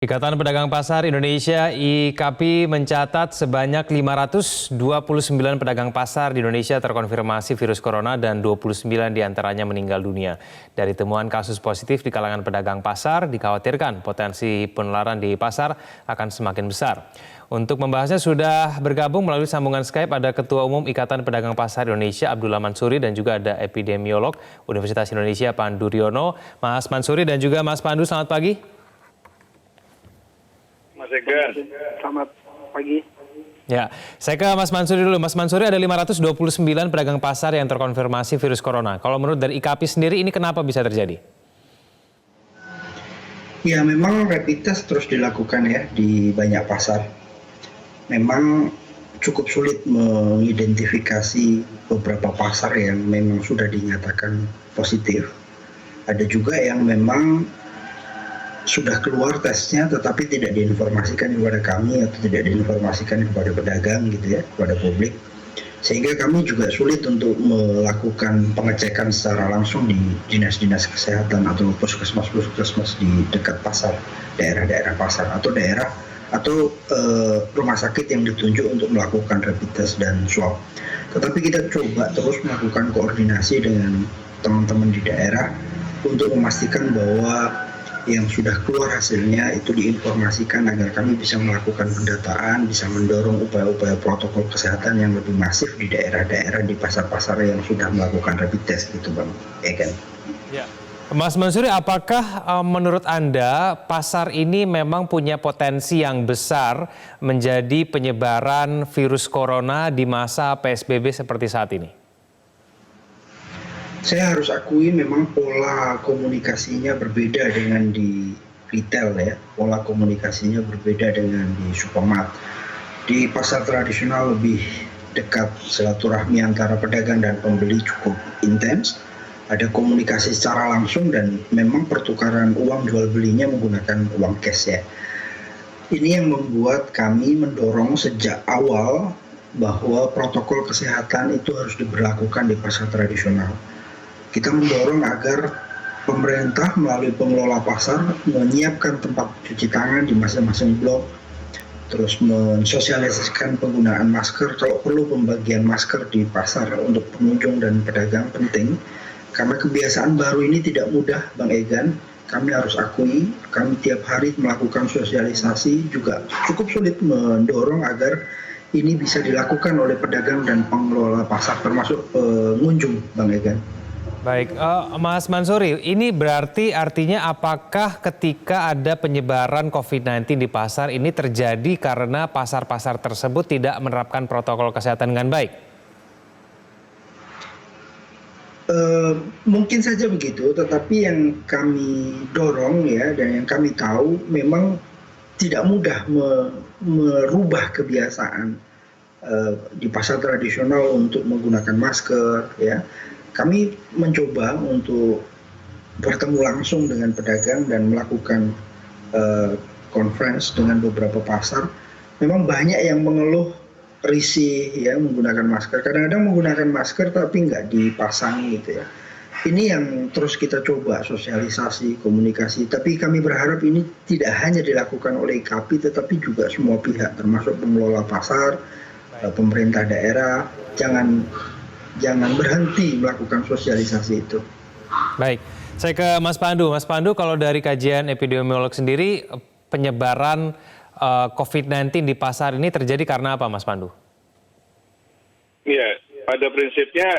Ikatan Pedagang Pasar Indonesia (IKAPI) mencatat sebanyak 529 pedagang pasar di Indonesia terkonfirmasi virus corona dan 29 diantaranya meninggal dunia. Dari temuan kasus positif di kalangan pedagang pasar, dikhawatirkan potensi penularan di pasar akan semakin besar. Untuk membahasnya sudah bergabung melalui sambungan Skype ada Ketua Umum Ikatan Pedagang Pasar Indonesia Abdullah Mansuri dan juga ada epidemiolog Universitas Indonesia Pandu Riono. Mas Mansuri dan juga Mas Pandu, selamat pagi. Mas Egan. Selamat pagi. Ya, saya ke Mas Mansuri dulu. Mas Mansuri, ada 529 pedagang pasar yang terkonfirmasi virus corona. Kalau menurut dari IKAPI sendiri, ini kenapa bisa terjadi? Ya, memang rapid test terus dilakukan ya di banyak pasar. Memang cukup sulit mengidentifikasi beberapa pasar yang memang sudah dinyatakan positif. Ada juga yang memang sudah keluar tesnya tetapi tidak diinformasikan kepada kami atau tidak diinformasikan kepada pedagang gitu ya, kepada publik. Sehingga kami juga sulit untuk melakukan pengecekan secara langsung di dinas-dinas kesehatan atau puskesmas di dekat pasar, daerah-daerah pasar atau daerah atau rumah sakit yang ditunjuk untuk melakukan rapid test dan swab. Tetapi kita coba terus melakukan koordinasi dengan teman-teman di daerah untuk memastikan bahwa yang sudah keluar hasilnya itu diinformasikan agar kami bisa melakukan pendataan, bisa mendorong upaya-upaya protokol kesehatan yang lebih masif di daerah-daerah di pasar-pasar yang sudah melakukan rapid test gitu Bang Egan. Ya. Mas Mansuri, apakah menurut Anda pasar ini memang punya potensi yang besar menjadi penyebaran virus corona di masa PSBB seperti saat ini? Saya harus akui memang pola komunikasinya berbeda dengan di retail ya. Pola komunikasinya berbeda dengan di supermarket. Di pasar tradisional lebih dekat, silaturahmi antara pedagang dan pembeli cukup intens. Ada komunikasi secara langsung dan memang pertukaran uang jual belinya menggunakan uang cash ya. Ini yang membuat kami mendorong sejak awal bahwa protokol kesehatan itu harus diberlakukan di pasar tradisional. Kita mendorong agar pemerintah melalui pengelola pasar menyiapkan tempat cuci tangan di masing-masing blok, terus mensosialisasikan penggunaan masker, kalau perlu pembagian masker di pasar untuk pengunjung dan pedagang penting. Karena kebiasaan baru ini tidak mudah Bang Egan, kami harus akui, kami tiap hari melakukan sosialisasi juga cukup sulit mendorong agar ini bisa dilakukan oleh pedagang dan pengelola pasar termasuk pengunjung Bang Egan. Baik, Mas Mansuri, ini berarti artinya apakah ketika ada penyebaran COVID-19 di pasar ini terjadi karena pasar-pasar tersebut tidak menerapkan protokol kesehatan dengan baik? Mungkin saja begitu, tetapi yang kami dorong ya dan yang kami tahu memang tidak mudah merubah kebiasaan di pasar tradisional untuk menggunakan masker ya. Kami mencoba untuk bertemu langsung dengan pedagang dan melakukan conference dengan beberapa pasar. Memang banyak yang mengeluh risih ya menggunakan masker. Kadang-kadang menggunakan masker tapi nggak dipasang gitu ya. Ini yang terus kita coba sosialisasi, komunikasi. Tapi kami berharap ini tidak hanya dilakukan oleh IKAPI tetapi juga semua pihak termasuk pengelola pasar, pemerintah daerah. Jangan berhenti melakukan sosialisasi itu. Baik, saya ke Mas Pandu. Mas Pandu, kalau dari kajian epidemiolog sendiri, penyebaran COVID-19 di pasar ini terjadi karena apa, Mas Pandu? Ya, pada prinsipnya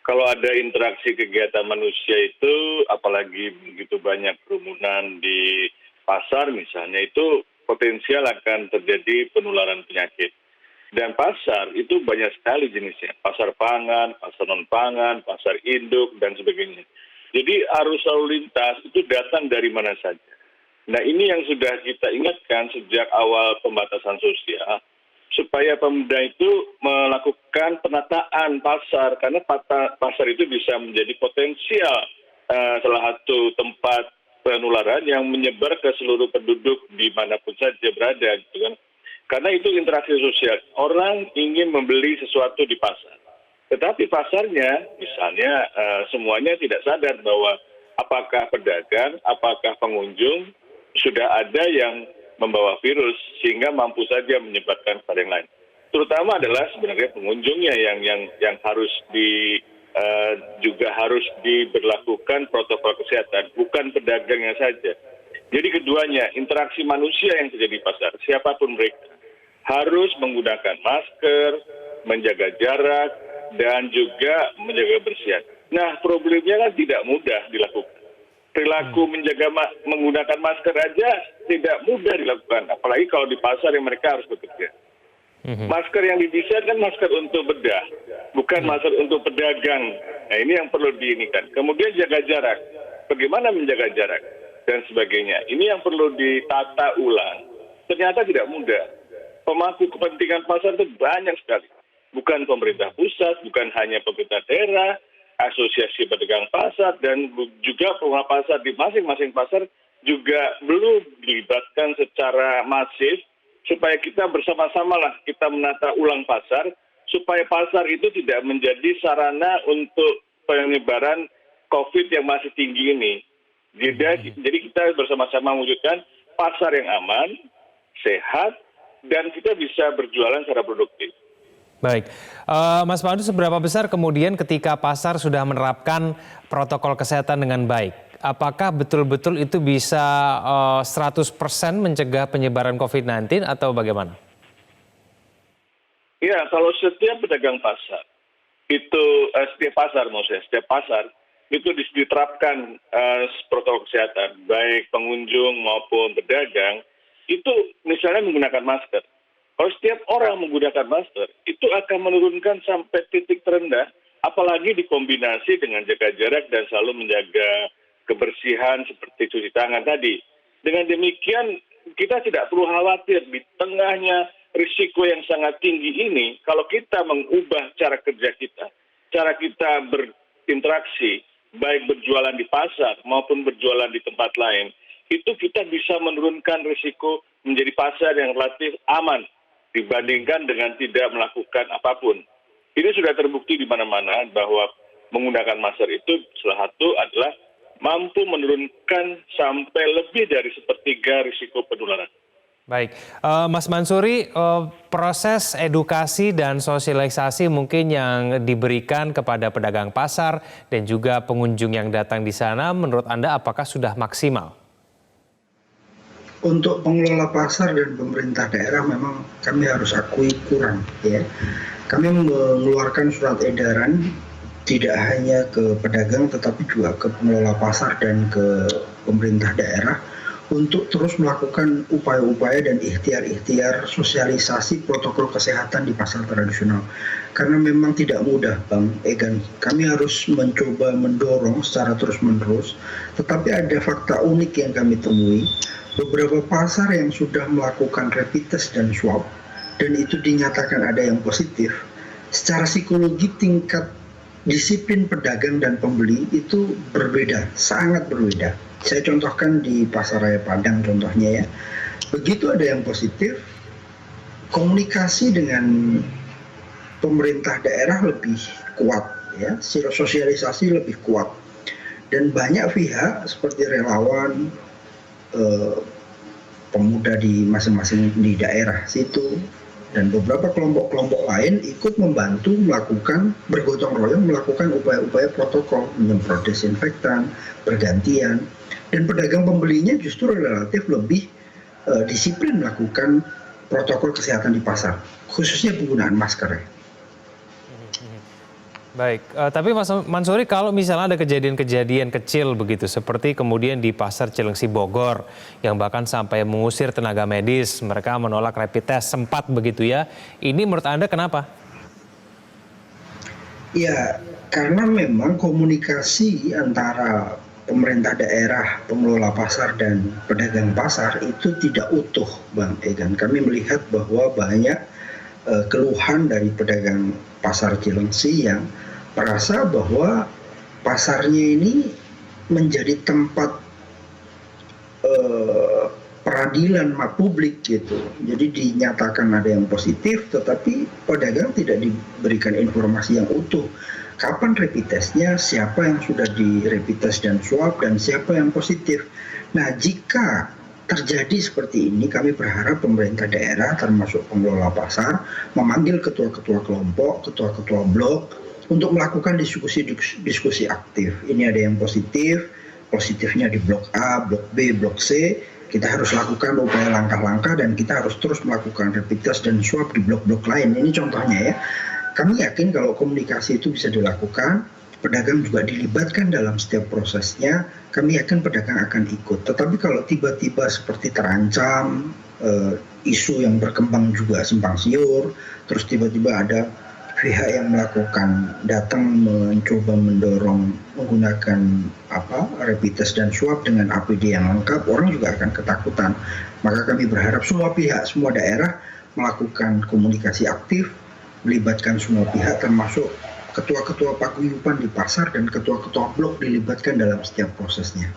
kalau ada interaksi kegiatan manusia itu, apalagi begitu banyak kerumunan di pasar misalnya, itu potensial akan terjadi penularan penyakit. Dan pasar itu banyak sekali jenisnya, pasar pangan, pasar non-pangan, pasar induk, dan sebagainya. Jadi arus lalu lintas itu datang dari mana saja. Nah ini yang sudah kita ingatkan sejak awal pembatasan sosial, supaya pemerintah itu melakukan penataan pasar, karena pasar itu bisa menjadi potensial salah satu tempat penularan yang menyebar ke seluruh penduduk dimanapun saja berada, gitu kan. Karena itu interaksi sosial. Orang ingin membeli sesuatu di pasar. Tetapi pasarnya, misalnya semuanya tidak sadar bahwa apakah pedagang, apakah pengunjung, sudah ada yang membawa virus sehingga mampu saja menyebarkan kepada yang lain. Terutama adalah sebenarnya pengunjungnya yang harus juga harus diberlakukan protokol kesehatan, bukan pedagangnya saja. Jadi keduanya, interaksi manusia yang terjadi di pasar, siapapun mereka, harus menggunakan masker, menjaga jarak, dan juga menjaga kebersihan. Nah, problemnya kan tidak mudah dilakukan. Perilaku menggunakan masker aja tidak mudah dilakukan, apalagi kalau di pasar yang mereka harus bekerja. Masker yang didesain kan masker untuk bedah, bukan masker untuk pedagang. Nah, ini yang perlu diinikan. Kemudian jaga jarak. Bagaimana menjaga jarak dan sebagainya. Ini yang perlu ditata ulang. Ternyata tidak mudah. Pemangku kepentingan pasar itu banyak sekali. Bukan pemerintah pusat, bukan hanya pemerintah daerah, asosiasi pedagang pasar, dan juga pengelola pasar di masing-masing pasar juga belum dilibatkan secara masif supaya kita bersama-sama lah kita menata ulang pasar supaya pasar itu tidak menjadi sarana untuk penyebaran COVID yang masih tinggi ini. Jadi kita bersama-sama mewujudkan pasar yang aman, sehat, dan kita bisa berjualan secara produktif. Baik, Mas Pandu, seberapa besar kemudian ketika pasar sudah menerapkan protokol kesehatan dengan baik? Apakah betul-betul itu bisa 100% mencegah penyebaran COVID-19 atau bagaimana? Ya, kalau setiap pedagang pasar, itu setiap pasar itu diterapkan protokol kesehatan, baik pengunjung maupun pedagang, itu misalnya menggunakan masker. Kalau setiap orang menggunakan masker, itu akan menurunkan sampai titik terendah, apalagi dikombinasi dengan jaga jarak dan selalu menjaga kebersihan seperti cuci tangan tadi. Dengan demikian, kita tidak perlu khawatir di tengahnya risiko yang sangat tinggi ini, kalau kita mengubah cara kerja kita, cara kita berinteraksi, baik berjualan di pasar maupun berjualan di tempat lain, itu kita bisa menurunkan risiko menjadi pasar yang relatif aman dibandingkan dengan tidak melakukan apapun. Ini sudah terbukti di mana-mana bahwa menggunakan masker itu salah satu adalah mampu menurunkan sampai lebih dari 1/3 risiko penularan. Baik, Mas Mansuri, proses edukasi dan sosialisasi mungkin yang diberikan kepada pedagang pasar dan juga pengunjung yang datang di sana, menurut Anda apakah sudah maksimal? Untuk pengelola pasar dan pemerintah daerah memang kami harus akui kurang, ya. Kami mengeluarkan surat edaran tidak hanya ke pedagang tetapi juga ke pengelola pasar dan ke pemerintah daerah untuk terus melakukan upaya-upaya dan ikhtiar-ikhtiar sosialisasi protokol kesehatan di pasar tradisional. Karena memang tidak mudah, Bang Egan. Kami harus mencoba mendorong secara terus-menerus, tetapi ada fakta unik yang kami temui. Beberapa pasar yang sudah melakukan rapid test dan swab, dan itu dinyatakan ada yang positif, secara psikologi tingkat disiplin pedagang dan pembeli itu berbeda, sangat berbeda. Saya contohkan di Pasar Raya Padang contohnya ya. Begitu ada yang positif, komunikasi dengan pemerintah daerah lebih kuat, ya, sosialisasi lebih kuat. Dan banyak pihak seperti relawan, pemuda di masing-masing di daerah situ, dan beberapa kelompok-kelompok lain ikut membantu melakukan bergotong royong melakukan upaya-upaya protokol, menyemprot desinfektan, bergantian, dan pedagang pembelinya justru relatif lebih disiplin melakukan protokol kesehatan di pasar, khususnya penggunaan masker. Baik, tapi Mas Mansuri, kalau misalnya ada kejadian-kejadian kecil begitu, seperti kemudian di Pasar Cilengsi Bogor, yang bahkan sampai mengusir tenaga medis, mereka menolak rapid test, sempat begitu ya, ini menurut Anda kenapa? Ya, karena memang komunikasi antara pemerintah daerah, pengelola pasar, dan pedagang pasar itu tidak utuh, Bang Egan. Kami melihat bahwa banyak keluhan dari pedagang pasar Cilengsi yang merasa bahwa pasarnya ini menjadi tempat peradilan publik gitu. Jadi dinyatakan ada yang positif, tetapi pedagang tidak diberikan informasi yang utuh. Kapan rapid testnya, siapa yang sudah di rapid test dan swab, dan siapa yang positif. Nah, jika terjadi seperti ini, kami berharap pemerintah daerah termasuk pengelola pasar memanggil ketua-ketua kelompok, ketua-ketua blok untuk melakukan diskusi aktif. Ini ada yang positifnya di blok A, blok B, blok C. Kita harus lakukan upaya langkah-langkah dan kita harus terus melakukan rapid test dan swab di blok-blok lain. Ini contohnya ya. Kami yakin kalau komunikasi itu bisa dilakukan, pedagang juga dilibatkan dalam setiap prosesnya, kami yakin pedagang akan ikut. Tetapi kalau tiba-tiba seperti terancam, isu yang berkembang juga simpang siur, terus tiba-tiba ada pihak yang datang mencoba mendorong menggunakan rapid test dan swab dengan APD yang lengkap, orang juga akan ketakutan. Maka kami berharap semua pihak, semua daerah melakukan komunikasi aktif, melibatkan semua pihak termasuk ketua-ketua paguyuban di pasar dan ketua-ketua blok dilibatkan dalam setiap prosesnya.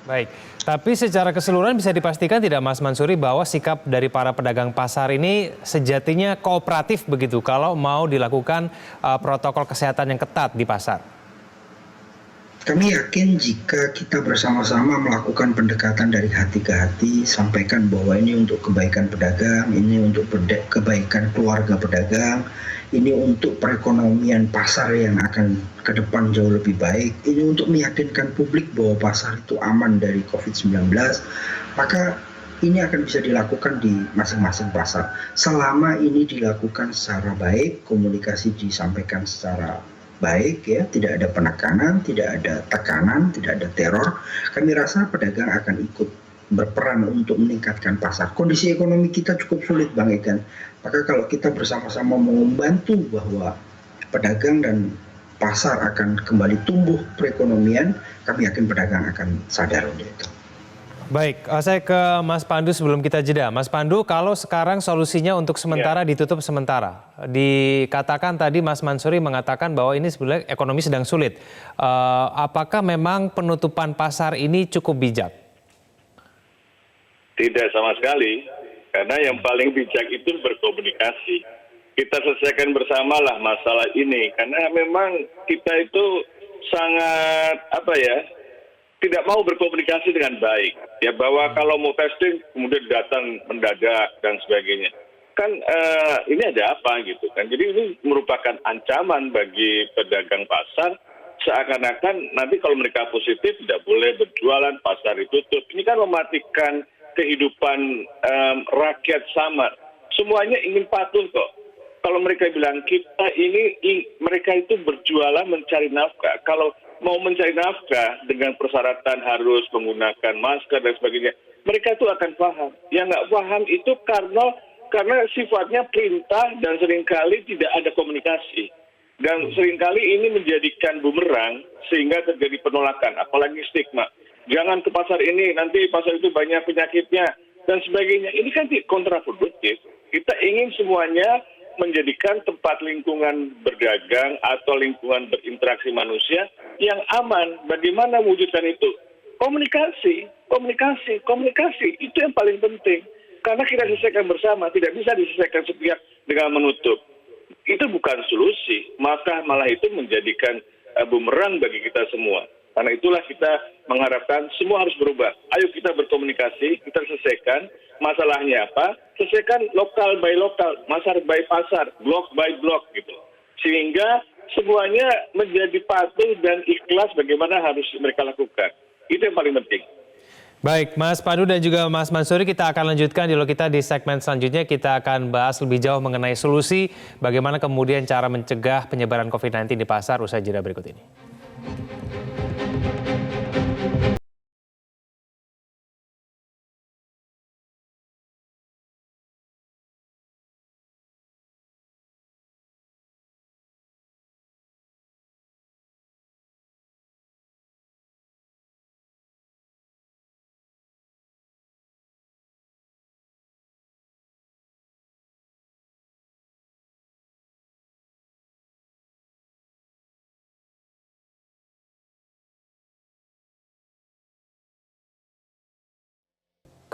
Baik, tapi secara keseluruhan bisa dipastikan tidak Mas Mansuri bahwa sikap dari para pedagang pasar ini sejatinya kooperatif begitu kalau mau dilakukan protokol kesehatan yang ketat di pasar? Kami yakin jika kita bersama-sama melakukan pendekatan dari hati ke hati, sampaikan bahwa ini untuk kebaikan pedagang, ini untuk kebaikan keluarga pedagang, ini untuk perekonomian pasar yang akan ke depan jauh lebih baik, ini untuk meyakinkan publik bahwa pasar itu aman dari COVID-19, maka ini akan bisa dilakukan di masing-masing pasar. Selama ini dilakukan secara baik, komunikasi disampaikan secara baik ya, tidak ada penekanan, tidak ada tekanan, tidak ada teror, kami rasa pedagang akan ikut berperan untuk meningkatkan pasar. Kondisi ekonomi kita cukup sulit Bang Egan, maka kalau kita bersama-sama membantu bahwa pedagang dan pasar akan kembali tumbuh perekonomian, kami yakin pedagang akan sadar untuk itu. Baik, saya ke Mas Pandu sebelum kita jeda. Mas Pandu, kalau sekarang solusinya untuk sementara ditutup sementara. Dikatakan tadi Mas Mansuri mengatakan bahwa ini sebenarnya ekonomi sedang sulit. Apakah memang penutupan pasar ini cukup bijak? Tidak sama sekali, karena yang paling bijak itu berkomunikasi. Kita selesaikan bersamalah masalah ini, karena memang kita itu sangat tidak mau berkomunikasi dengan baik. Ya bahwa kalau mau testing kemudian datang mendadak dan sebagainya. Kan ini ada apa gitu kan. Jadi ini merupakan ancaman bagi pedagang pasar, seakan-akan nanti kalau mereka positif tidak boleh berjualan, pasar ditutup. Ini kan mematikan kehidupan rakyat samar. Semuanya ingin patuh kok. Kalau mereka bilang kita mereka itu berjualan mencari nafkah. Kalau mau mencari nafkah dengan persyaratan harus menggunakan masker dan sebagainya, mereka itu akan paham. Yang nggak paham itu karena sifatnya perintah dan seringkali tidak ada komunikasi. Dan seringkali ini menjadikan bumerang sehingga terjadi penolakan, apalagi stigma. Jangan ke pasar ini, nanti pasar itu banyak penyakitnya dan sebagainya. Ini kan kontraproduktif. Kita ingin semuanya menjadikan tempat lingkungan berdagang atau lingkungan berinteraksi manusia yang aman. Bagaimana mewujudkan itu? Komunikasi. Itu yang paling penting. Karena kita selesaikan bersama, tidak bisa diselesaikan sepihak dengan menutup. Itu bukan solusi, maka malah itu menjadikan bumerang bagi kita semua. Karena itulah kita mengharapkan semua harus berubah. Ayo kita berkomunikasi, kita selesaikan. Masalahnya apa? Selesaikan lokal by lokal, pasar by pasar, blok by blok gitu. Sehingga semuanya menjadi patuh dan ikhlas bagaimana harus mereka lakukan. Itu yang paling penting. Baik, Mas Pandu dan juga Mas Mansuri, kita akan lanjutkan dialog kita di segmen selanjutnya. Kita akan bahas lebih jauh mengenai solusi, bagaimana kemudian cara mencegah penyebaran COVID-19 di pasar. Usai jeda berikut ini.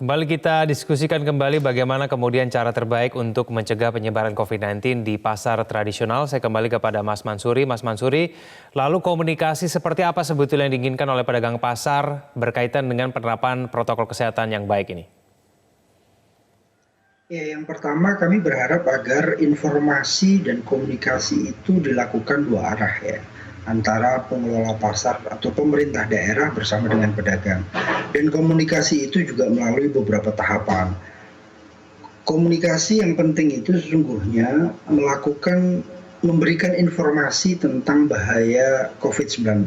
Kembali kita diskusikan kembali bagaimana kemudian cara terbaik untuk mencegah penyebaran COVID-19 di pasar tradisional. Saya kembali kepada Mas Mansuri. Mas Mansuri, lalu komunikasi seperti apa sebetulnya yang diinginkan oleh pedagang pasar berkaitan dengan penerapan protokol kesehatan yang baik ini? Ya, yang pertama kami berharap agar informasi dan komunikasi itu dilakukan dua arah ya, antara pengelola pasar atau pemerintah daerah bersama dengan pedagang. Dan komunikasi itu juga melalui beberapa tahapan. Komunikasi yang penting itu sesungguhnya memberikan informasi tentang bahaya COVID-19,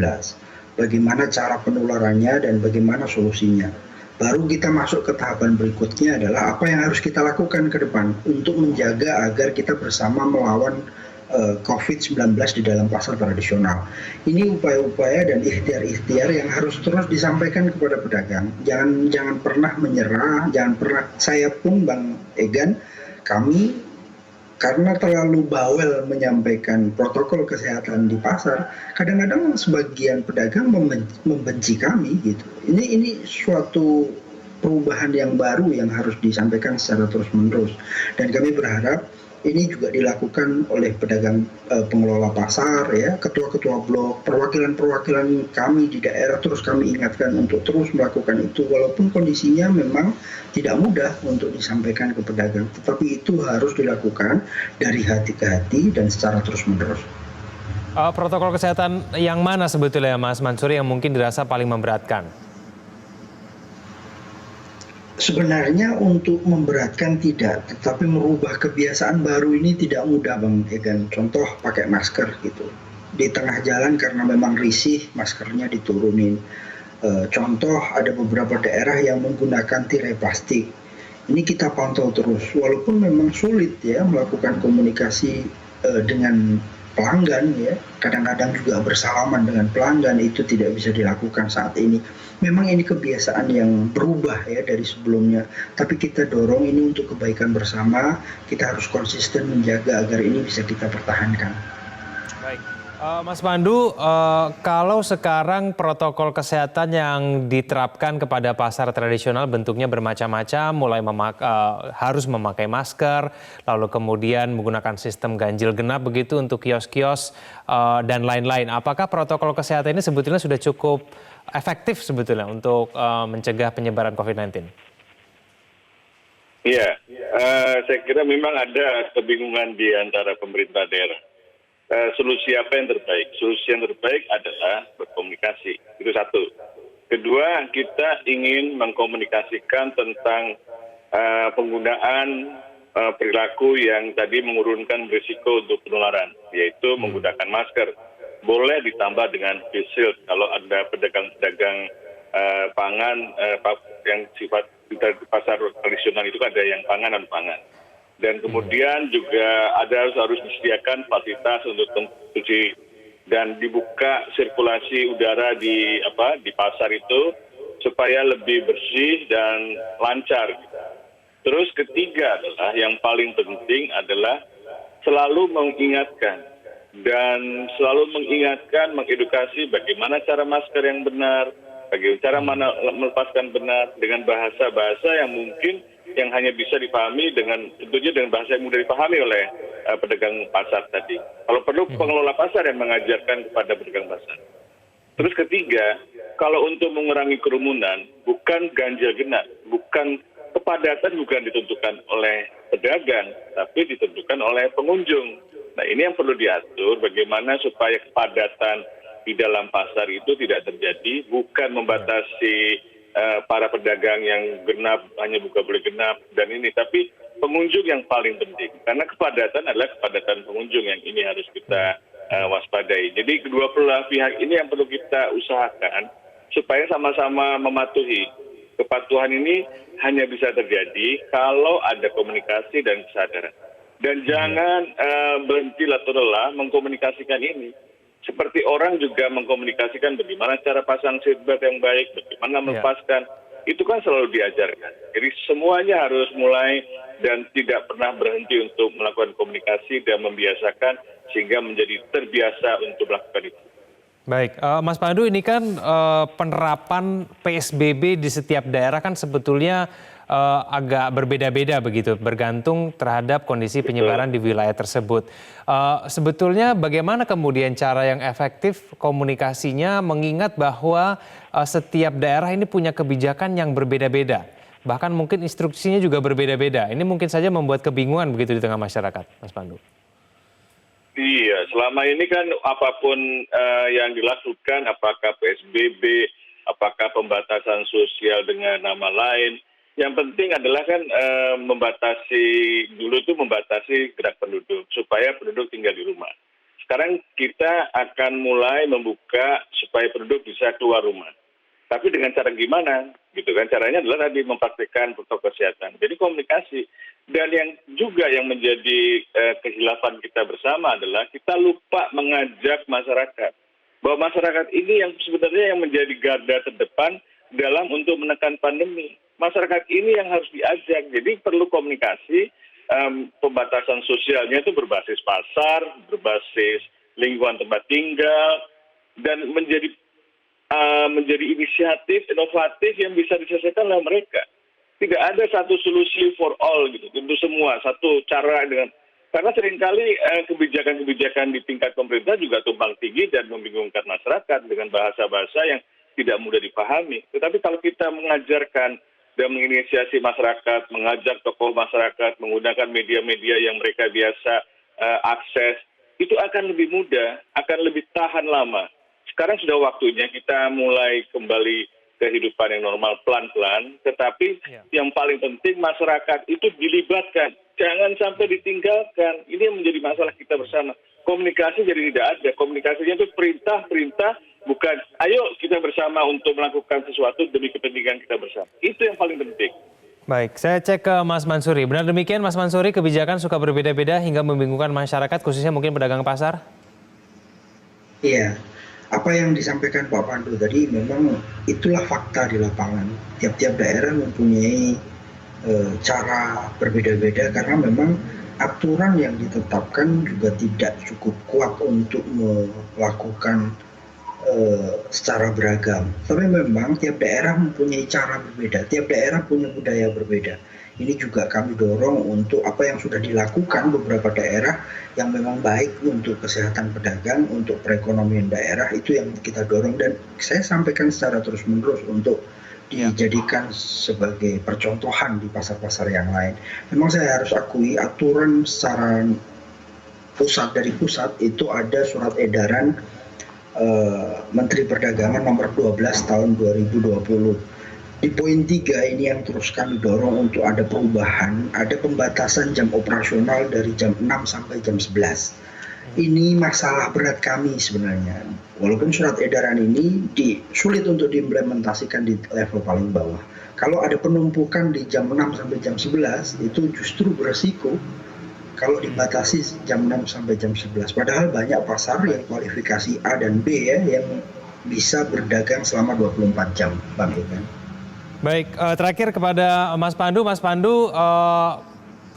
bagaimana cara penularannya dan bagaimana solusinya. Baru kita masuk ke tahapan berikutnya adalah apa yang harus kita lakukan ke depan untuk menjaga agar kita bersama melawan COVID-19 di dalam pasar tradisional. Ini upaya-upaya dan ikhtiar-ikhtiar yang harus terus disampaikan kepada pedagang. Jangan pernah menyerah, jangan pernah. Saya pun Bang Egan, kami karena terlalu bawel menyampaikan protokol kesehatan di pasar, kadang-kadang sebagian pedagang membenci kami gitu. Ini suatu perubahan yang baru yang harus disampaikan secara terus-menerus. Dan kami berharap ini juga dilakukan oleh pedagang pengelola pasar, ya, ketua-ketua blok, perwakilan-perwakilan kami di daerah terus kami ingatkan untuk terus melakukan itu, walaupun kondisinya memang tidak mudah untuk disampaikan ke pedagang, tetapi itu harus dilakukan dari hati ke hati dan secara terus-menerus. Protokol kesehatan yang mana sebetulnya Mas Mansuri yang mungkin dirasa paling memberatkan? Sebenarnya untuk memberatkan tidak, tetapi merubah kebiasaan baru ini tidak mudah Bang Egan. Contoh pakai masker gitu. Di tengah jalan karena memang risih, maskernya diturunin. Contoh ada beberapa daerah yang menggunakan tirai plastik. Ini kita pantau terus, walaupun memang sulit ya melakukan komunikasi dengan pelanggan ya, kadang-kadang juga bersalaman dengan pelanggan itu tidak bisa dilakukan saat ini. Memang ini kebiasaan yang berubah ya dari sebelumnya, tapi kita dorong ini untuk kebaikan bersama, kita harus konsisten menjaga agar ini bisa kita pertahankan. Baik. Mas Pandu, kalau sekarang protokol kesehatan yang diterapkan kepada pasar tradisional bentuknya bermacam-macam, mulai harus memakai masker, lalu kemudian menggunakan sistem ganjil genap begitu untuk kios-kios dan lain-lain. Apakah protokol kesehatan ini sebetulnya sudah cukup efektif sebetulnya untuk mencegah penyebaran COVID-19? Iya, saya kira memang ada kebingungan di antara pemerintah daerah. Solusi apa yang terbaik? Solusi yang terbaik adalah berkomunikasi. Itu satu. Kedua, kita ingin mengkomunikasikan tentang penggunaan perilaku yang tadi mengurunkan risiko untuk penularan, yaitu menggunakan masker. Boleh ditambah dengan face shield kalau ada pedagang-pedagang pangan yang sifat di pasar tradisional itu ada yang pangan dan pangan. Dan kemudian juga harus disediakan fasilitas untuk cuci dan dibuka sirkulasi udara di pasar itu supaya lebih bersih dan lancar. Terus ketiga adalah yang paling penting adalah selalu mengingatkan dan selalu mengedukasi bagaimana cara masker yang benar, bagaimana cara melepaskan benar dengan bahasa-bahasa yang mungkin yang hanya bisa dipahami tentunya dengan bahasa yang mudah dipahami oleh pedagang pasar tadi. Kalau perlu pengelola pasar yang mengajarkan kepada pedagang pasar. Terus ketiga, kalau untuk mengurangi kerumunan, bukan ganjil genap, bukan kepadatan bukan ditentukan oleh pedagang, tapi ditentukan oleh pengunjung. Nah ini yang perlu diatur bagaimana supaya kepadatan di dalam pasar itu tidak terjadi, bukan membatasi para pedagang yang genap, hanya buka boleh genap dan ini, tapi pengunjung yang paling penting. Karena kepadatan adalah kepadatan pengunjung yang ini harus kita waspadai. Jadi kedua belah pihak ini yang perlu kita usahakan supaya sama-sama mematuhi. Kepatuhan ini hanya bisa terjadi kalau ada komunikasi dan kesadaran. Dan jangan berhenti atau lelah mengkomunikasikan ini. Seperti orang juga mengkomunikasikan bagaimana cara pasang seatbelt yang baik, bagaimana melepaskan. Itu kan selalu diajarkan. Jadi semuanya harus mulai dan tidak pernah berhenti untuk melakukan komunikasi dan membiasakan sehingga menjadi terbiasa untuk melakukan itu. Baik, Mas Pandu, ini kan penerapan PSBB di setiap daerah kan sebetulnya agak berbeda-beda begitu, bergantung terhadap kondisi penyebaran di wilayah tersebut. Sebetulnya bagaimana kemudian cara yang efektif komunikasinya, mengingat bahwa setiap daerah ini punya kebijakan yang berbeda-beda, bahkan mungkin instruksinya juga berbeda-beda. Ini mungkin saja membuat kebingungan begitu di tengah masyarakat, Mas Pandu. Iya, selama ini kan apapun yang dilakukan, apakah PSBB, apakah pembatasan sosial dengan nama lain, yang penting adalah kan membatasi, dulu itu membatasi gerak penduduk, supaya penduduk tinggal di rumah. Sekarang kita akan mulai membuka supaya penduduk bisa keluar rumah. Tapi dengan cara gimana? Gitu kan, caranya adalah tadi mempraktikkan protokol kesehatan. Jadi komunikasi. Dan yang juga yang menjadi kehilafan kita bersama adalah kita lupa mengajak masyarakat. Bahwa masyarakat ini yang sebenarnya yang menjadi garda terdepan dalam untuk menekan pandemi. Masyarakat ini yang harus diajak. Jadi perlu komunikasi, pembatasan sosialnya itu berbasis pasar, berbasis lingkungan tempat tinggal, dan menjadi inisiatif inovatif yang bisa diselesaikan oleh mereka. Tidak ada satu solusi for all gitu, untuk semua, satu cara dengan, karena seringkali kebijakan-kebijakan di tingkat pemerintah juga tumpang tinggi dan membingungkan masyarakat dengan bahasa-bahasa yang tidak mudah dipahami. Tetapi kalau kita mengajarkan dan menginisiasi masyarakat, mengajak tokoh masyarakat, menggunakan media-media yang mereka biasa akses, itu akan lebih mudah, akan lebih tahan lama. Sekarang sudah waktunya kita mulai kembali kehidupan yang normal pelan-pelan, tetapi yang paling penting masyarakat itu dilibatkan, jangan sampai ditinggalkan. Ini yang menjadi masalah kita bersama. Komunikasi jadi tidak ada, komunikasinya itu perintah, bukan ayo kita bersama untuk melakukan sesuatu demi kepentingan kita bersama. Itu yang paling penting. Baik, saya cek ke Mas Mansuri. Benar demikian Mas Mansuri, kebijakan suka berbeda-beda hingga membingungkan masyarakat, khususnya mungkin pedagang pasar? Iya. Apa yang disampaikan Pak Pandu tadi memang itulah fakta di lapangan. Tiap-tiap daerah mempunyai cara berbeda-beda karena memang aturan yang ditetapkan juga tidak cukup kuat untuk melakukan secara beragam. Tapi memang tiap daerah mempunyai cara berbeda, tiap daerah punya budaya berbeda. Ini juga kami dorong untuk apa yang sudah dilakukan beberapa daerah yang memang baik untuk kesehatan pedagang, untuk perekonomian daerah, itu yang kita dorong dan saya sampaikan secara terus-menerus untuk dijadikan sebagai percontohan di pasar-pasar yang lain. Memang saya harus akui aturan secara dari pusat itu ada surat edaran Menteri Perdagangan nomor 12 tahun 2020. Di poin 3 ini yang terus kami dorong untuk ada perubahan, ada pembatasan jam operasional dari jam 6 sampai jam 11. Ini masalah berat kami sebenarnya. Walaupun surat edaran ini sulit untuk diimplementasikan di level paling bawah. Kalau ada penumpukan di jam 6 sampai jam 11, itu justru beresiko kalau dibatasi jam 6 sampai jam 11. Padahal banyak pasar yang kualifikasi A dan B ya, yang bisa berdagang selama 24 jam, Bang Ivan. Baik, terakhir kepada Mas Pandu. Mas Pandu,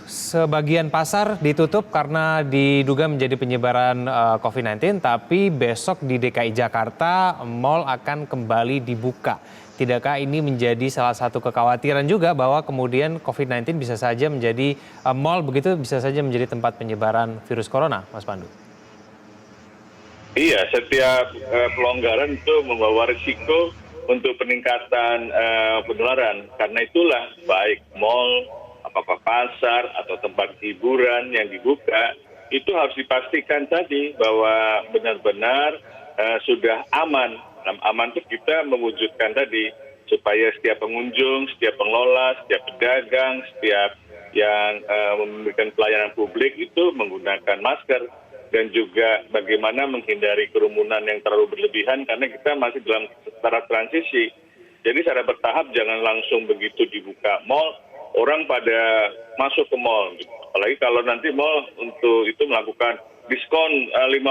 sebagian pasar ditutup karena diduga menjadi penyebaran COVID-19, tapi besok di DKI Jakarta mal akan kembali dibuka. Tidakkah ini menjadi salah satu kekhawatiran juga bahwa kemudian COVID-19 bisa saja menjadi mal begitu bisa saja menjadi tempat penyebaran virus corona, Mas Pandu? Iya, setiap pelonggaran itu membawa risiko untuk peningkatan penularan. Karena itulah baik mal, apakah pasar atau tempat hiburan yang dibuka, itu harus dipastikan tadi bahwa benar-benar sudah aman. Aman itu kita mewujudkan tadi supaya setiap pengunjung, setiap pengelola, setiap pedagang, setiap yang memberikan pelayanan publik itu menggunakan masker. Dan juga bagaimana menghindari kerumunan yang terlalu berlebihan karena kita masih dalam tahap transisi. Jadi secara bertahap jangan langsung begitu dibuka mal, orang pada masuk ke mal. Apalagi kalau nanti mal untuk itu melakukan diskon 50%.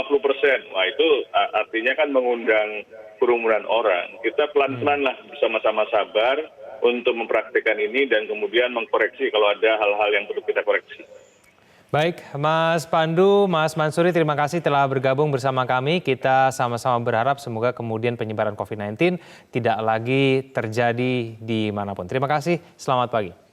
Wah itu artinya kan mengundang kerumunan orang. Kita pelan-pelan lah bersama-sama sabar untuk mempraktikkan ini dan kemudian mengkoreksi kalau ada hal-hal yang perlu kita koreksi. Baik, Mas Pandu, Mas Mansuri, terima kasih telah bergabung bersama kami. Kita sama-sama berharap semoga kemudian penyebaran COVID-19 tidak lagi terjadi di manapun. Terima kasih, selamat pagi.